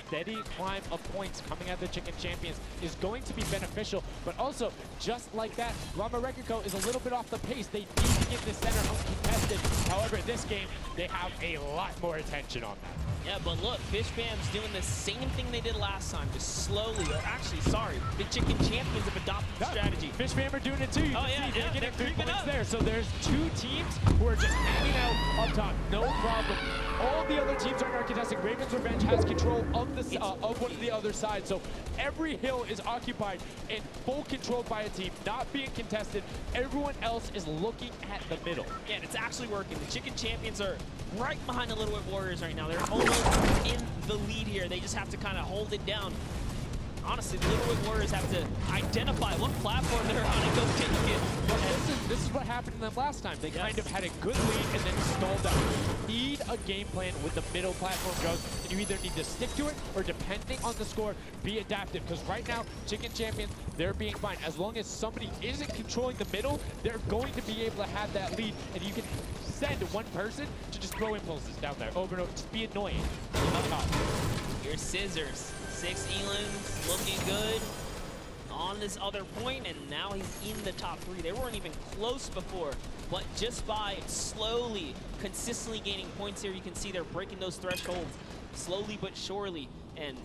steady climb of points coming out of the Chicken Champions is going to be beneficial, but also, just like that, Llama Record Co. is a little bit off the pace. They need to get the center uncontested. However, this game, they have a lot more attention on that. Yeah, but look, Fish Bam's doing the same thing they did last time, just slowly, or actually, sorry, the Chicken Champions have adopted the strategy. Fish Bam are doing it too. You can see they're getting 3 points up there. So there's 2 teams who are just hanging out up top, no problem. All the other teams are not contesting. Raven's Revenge has control of the of one of the other side. So every hill is occupied and full control by a team, not being contested. Everyone else is looking at the middle. Yeah, and it's actually working. The Chicken Champions are right behind the Little Whip Warriors right now. They're almost in the lead here. They just have to kind of hold it down. Honestly, the Little Whip Warriors have to identify what platform they're on and go take it. This is what happened to them last time. They kind of had a good lead and then stalled out. You need a game plan with the middle platform goes, and you either need to stick to it or, depending on the score, be adaptive. Because right now, Chicken Champions, they're being fine. As long as somebody isn't controlling the middle, they're going to be able to have that lead, and you can send one person to just throw impulses down there over and over. Just be annoying. Here's Scissors. 6 Elans looking good on this other point, and now he's in the top 3. They weren't even close before, but just by slowly, consistently gaining points here, you can see they're breaking those thresholds slowly but surely, and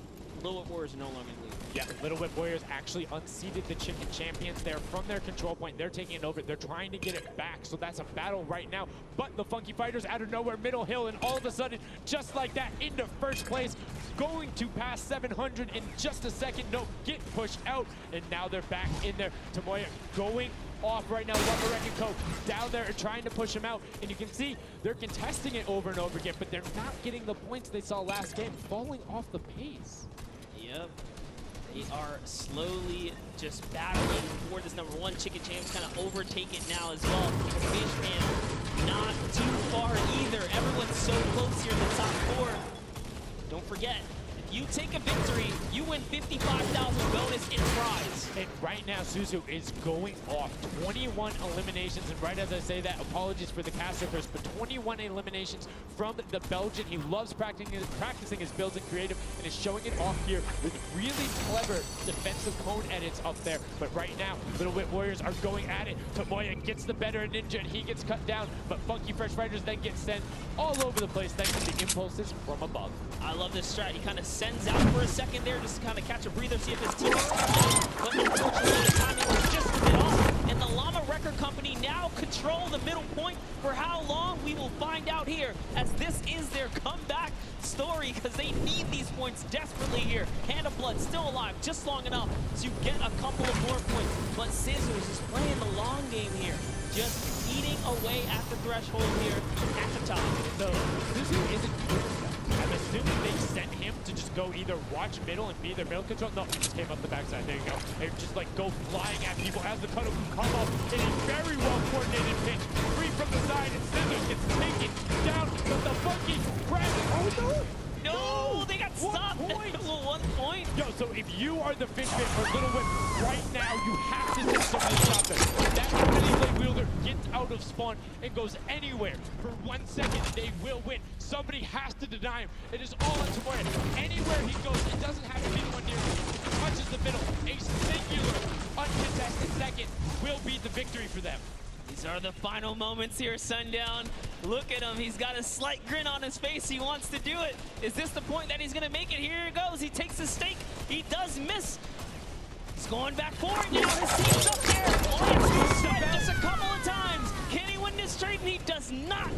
Little Whip Warriors are no longer in the lead. Yeah, Little Whip Warriors actually unseated the Chicken Champions there from their control point. They're taking it over. They're trying to get it back, so that's a battle right now. But the Funky Fighters out of nowhere, middle hill, and all of a sudden, just like that, into first place, going to pass 700 in just a second. No, get pushed out, and now they're back in there. Tomoya going off right now. Llama Record Co. down there and trying to push him out, and you can see they're contesting it over and over again, but they're not getting the points they saw last game, falling off the pace. Yep. They are slowly just battling for this number 1. Chicken Champs kind of overtake it now as well. Fish Bam not too far either. Everyone's so close here in the top 4. Don't forget, if you take a victory, you win 55,000 bonus in prize. And right now, Suzu is going off. 21 eliminations, and right as I say that, apologies for the caster first, but 21 eliminations from the Belgian. He loves practicing his builds and creative, and is showing it off here with really clever defensive cone edits up there. But right now, Little Whip Warriors are going at it. Tomoya gets the better of Ninja, and he gets cut down, but Funky Fresh Fighters then get sent all over the place thanks to the impulses from above. I love this strat. He kind of sends out for a second there just to kind of catch a breather, see if his team but unfortunately the timing was just a bit off, and the Llama Record Company now control the middle point. For how long, we will find out here, as this is their comeback story, because they need these points desperately here. Hand of Blood still alive just long enough to get a couple of more points, but Scissors is playing the long game here, just eating away at the threshold here at the top. So Suzu isn't doing that. I'm assuming they sent him to just go either watch middle and be their middle control. No, he just came up the backside. There you go. And just like go flying at people as the cutoff can come up in a very well coordinated pitch. Free from the side, and Scissors gets taken down. But the Funky Fresh. Oh no! No, they got stopped. 1 point. Yo, so if you are the Fish Bit or Little Whip right now, you have to take somebody to stop them. That Infinity Blade wielder gets out of spawn and goes anywhere. For 1 second, they will win. Somebody has to deny him. It is all on Tomoya. Anywhere he goes, it doesn't have to be one near him. He touches the middle. A singular, uncontested second will be the victory for them. These are the final moments here, Sundown. Look at him. He's got a slight grin on his face. He wants to do it. Is this the point that he's going to make it? Here he goes. He takes the stake. He does miss. He's going back forward now. His team's up there. Oh, just a couple of times. Can he win this trade? And he does not.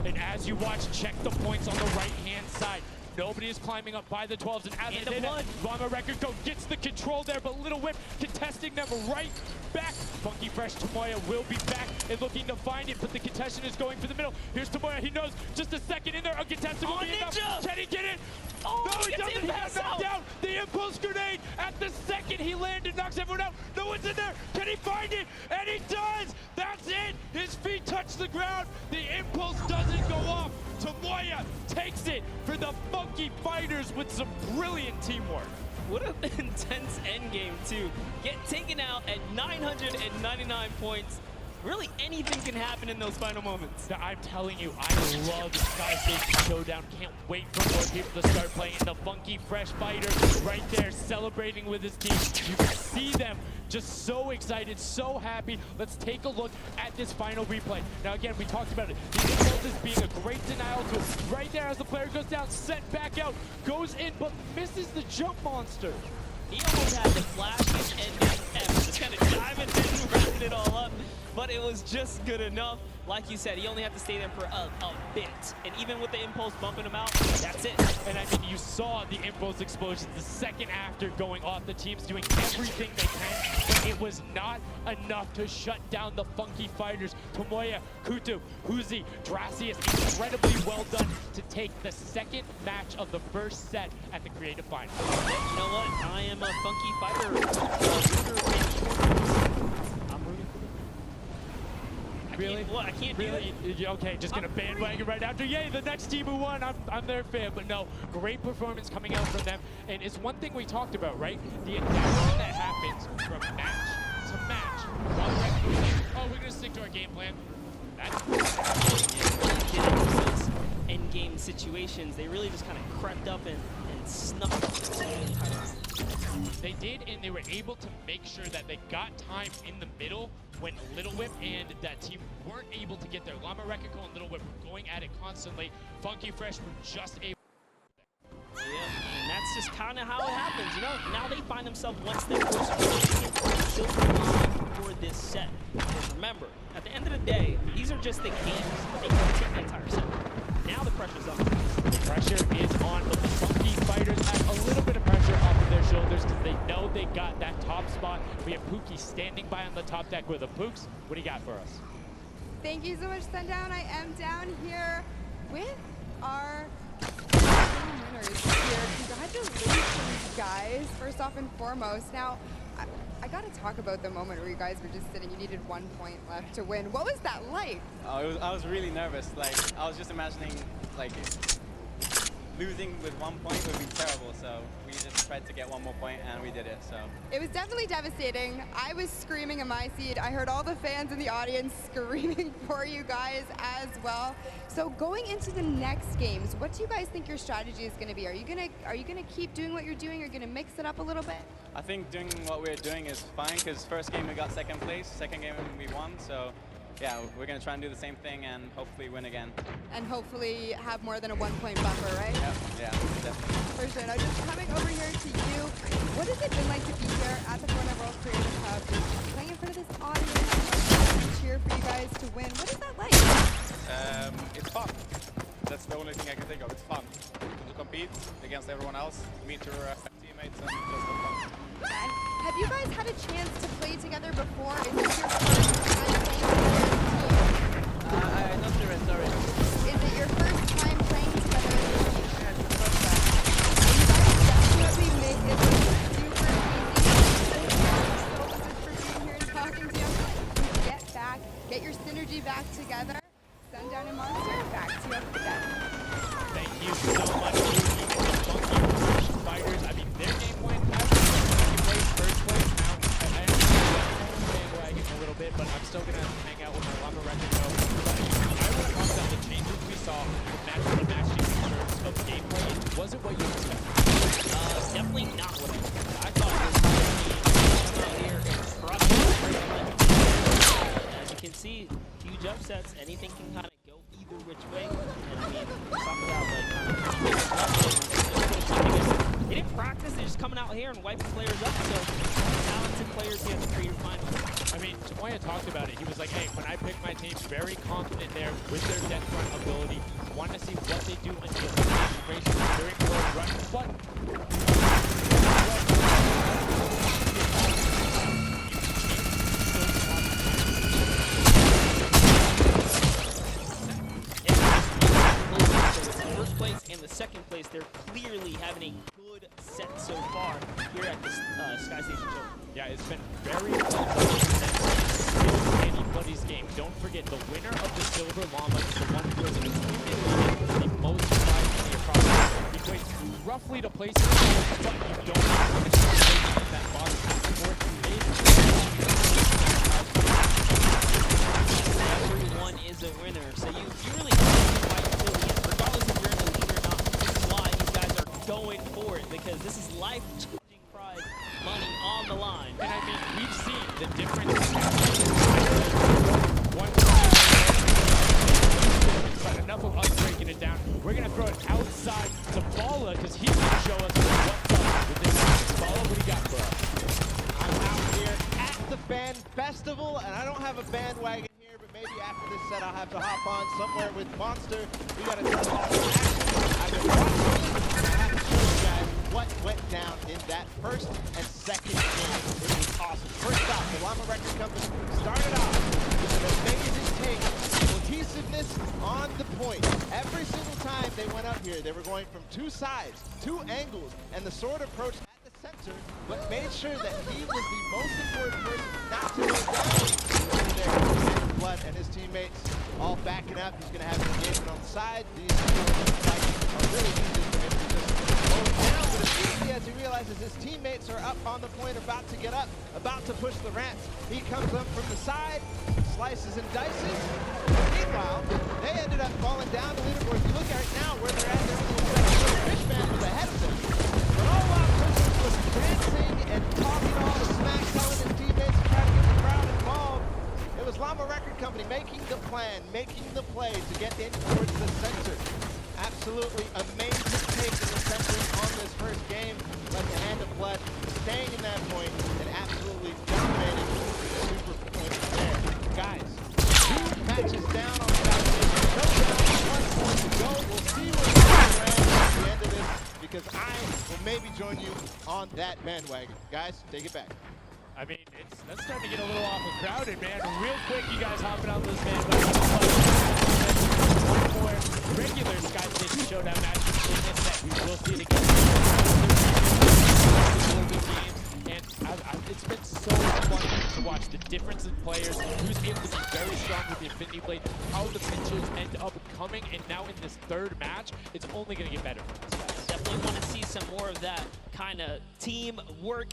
And as you watch, check the points on the right-hand side. Nobody is climbing up by the 12s, and as they did, Llama Record Co. gets the control there, but Little Whip contesting them right back. Funky Fresh Tomoya will be back and looking to find it, but the contestant is going for the middle. Here's Tomoya. He knows just a second in there. Uncontested will be enough. Can he get it? Oh, no, he doesn't. He got knocked down. The impulse grenade at the second he landed knocks everyone out. No one's in there. Can he find it? And he does. That's it. His feet touch the ground. The impulse doesn't go off. Tomoya takes it for the Funky Fighters with some brilliant teamwork. What an intense endgame, too. Get taken out at 999 points. really anything can happen in those final moments. I'm telling you, I love Sky Station Showdown. Can't wait for more people to start playing. The Funky Fresh Fighter right there celebrating with his team. You can see them just so excited, so happy. Let's take a look at this final replay. Now again, we talked about it. The impulse being a great denial tool. Right there as the player goes down, sent back out, goes in, but misses the jump monster. He almost had the flashes and the F, just kind of diving in, wrapping it all up. But it was just good enough. Like you said, he only had to stay there for a bit. And even with the impulse bumping him out, that's it. And I mean, you saw the impulse explosions the second after going off. The team's doing everything they can, but it was not enough to shut down the Funky Fighters. Tomoya, Kutu, Huzi, Dracius, incredibly well done to take the second match of the first set at the Creative Finals. You know what? I am a Funky Fighter I'm rooting for them. Really? What? I can't really? do that. Okay, just gonna bandwagon right after. Yay, the next team who won. I'm their fan, but no, great performance coming out from them. And it's one thing we talked about, right? The adaptation that happens from match to match. Oh, we're gonna stick to our game plan. End-game situations, they really just kind of crept up and snuck up the entire time. They did, and they were able to make sure that they got time in the middle when Little Whip and that team weren't able to get their Llama Rekiko and Little Whip were going at it constantly. Funky Fresh were just able. Yeah, and that's just kind of how it happens, you know? Now they find themselves one step closer to silver line for this set. Because remember, at the end of the day, these are just the games. They can take the entire set. Now the pressure's up. The pressure is on, but the Funky Fighters have a little bit of pressure off of their shoulders because they know they got that top spot. We have Pookie standing by on the top deck with the Pooks. What do you got for us? Thank you so much, Sundown. I am down here with our winners here. Congratulations, guys, first off and foremost. Now, I got to talk about the moment where you guys were just sitting, you needed 1 point left to win. What was that like? Oh, I was really nervous. Like, I was just imagining, like, losing with 1 point would be terrible. So we just tried to get 1 more point, and we did it. So it was definitely devastating. I was screaming in my seat. I heard all the fans in the audience screaming for you guys as well. So going into the next games, what do you guys think your strategy is going to be? Are you gonna keep doing what you're doing? Or gonna mix it up a little bit? I think doing what we're doing is fine because first game we got second place, second game we won. So yeah, we're gonna try and do the same thing and hopefully win again. And hopefully have more than a 1 point buffer, right? Yep, yeah, definitely. For sure. Now just coming over here to you, what has it been like to be here at the Fortnite World Creative Hub, playing in front of this audience, cheer for you guys to win? What is that like? It's fun. That's the only thing I can think of. It's fun to compete against everyone else, meet your teammates, and just have fun. And have you guys had a chance to play together before? Is this your first time playing together as a team? I'm not sure, sorry. Is it your first time playing together as a team? Yeah, it's the first time. And you guys definitely make it look super easy. So good for being here and talking to you. Get back, get your synergy back together. Sundown and Monster, back to you up the deck. Thank you so much, Pookie and the Funky Fresh Fighters. I mean, their game went second place, first place. Now, I understand that bandwagon a little bit, but I'm still going to hang out with my Llama Rekiko. But I want to talk about the changes we saw from match to match in terms of gameplay. Was it what you expected? Definitely not what I expected. I thought it was going to be come out here and crush it. As you can see, huge upsets. Anything can kind of go either which way. And I mean, talk about like they didn't practice. They're just coming out here and wiping players up. So talented players here at the Creative Finals. I mean, Tomoya talked about it. He was like, hey, when I pick my team, very confident there with their death run ability. Want to see what they do until the race during the run. But first place and the second place, they're clearly having a good set so far here at this Sky Station show. yeah, it's been very well done. Anybody's game. Don't forget, the winner of the Silver Llama is the one who has the most prize money across the equates roughly to place it, but you don't have to place that bottom half fourth. festival, and I don't have a bandwagon here, but maybe after this set I'll have to hop on somewhere with Monster. We got to turn off the action. I've been watching it, and I have to show you guys what went down in that first and second game. It was awesome. First off, the Llama Record Company started off with an amazing take, cohesiveness on the point. Every single time they went up here, they were going from two sides, two angles, and the sword approach at the center, but made sure that he was the most important person not to go down. Over there, Blood and his teammates all backing up. He's going to have an engagement on the side. These fights are really easy for him to just hold down, but immediately as he realizes his teammates are up on the point, about to get up, about to push the ramps, he comes up from the side, slices and dices. Meanwhile, they ended up falling down the leaderboard. If you look at it now, where they're at, the Fishman was ahead of them. But all while Christmas was dancing and talking all the smack, telling his teammates to try to get the crowd involved, it was Llama Record Company making the plan, making the play to get in towards the center. Absolutely amazing take in the center on this first game. Let the Hand of Blood staying in that point and absolutely dominating the super point there. Guys, 2 matches down on the foundation. Showdown, 1 point to go. We'll see where we land at the end of this, because I will maybe join you on that bandwagon. Guys, take it back. I mean, that's starting to get a little awful crowded, man. Real quick, you guys hopping on this bandwagon. One more regular Sky Station Showdown match in this set. We will see it again. And it's been so fun to watch the difference in players, who's able to be very strong with the Infinity Blade, how the pitches end up coming, and now in this third match, it's only going to get better for these guys. Definitely want to see some more of that kind of team work.